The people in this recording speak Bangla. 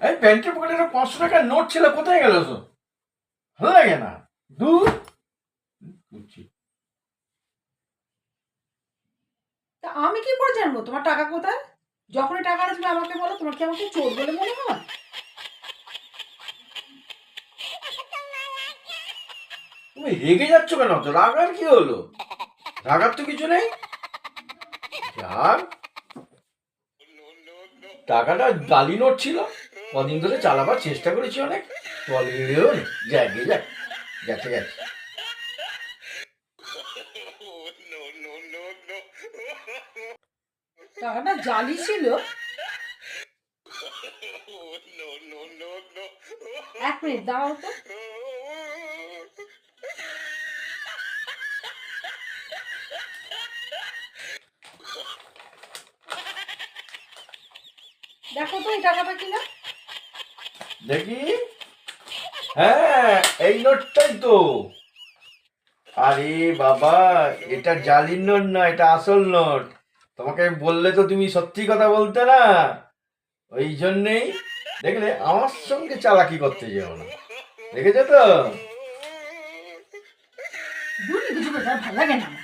এই প্যান্টের পকেটে একটা 500 টাকার নোট ছিল, কোথায় গেল? তো ভালো লাগে না। দূর বুঝছি। তা আমি কি করে জানবো তোমার টাকা কোথায়? যখনই টাকা আসবে আমাকে বলো। তোমার কি আমাকে চোর বলে মনে হয়? তুমি রেগে যাচ্ছ কেন? তো রাগার কি হলো? রাগার তো কিছু নেই। যাক, টাকাটা জালি নোট ছিল, কদিন ধরে চালাবার চেষ্টা করেছি অনেক, বলেও যাক যাক, গেছে গেছে। টাকাটা জালি ছিল? 1 মিনিট দাঁড়াও তো। দেখো তো এই টাকাটা কিনা। দেখি, হ্যাঁ এই নোটটাই তো। আরে বাবা, এটা জালির নোট না, এটা আসল নোট। তোমাকে বললে তো তুমি সত্যি কথা বলতে না, ওই জন্যেই। দেখলে, আমার সঙ্গে চালাকি করতে যেও না, দেখেছো তো। দুর্নীতি কিছু ভালো লাগে না আমার।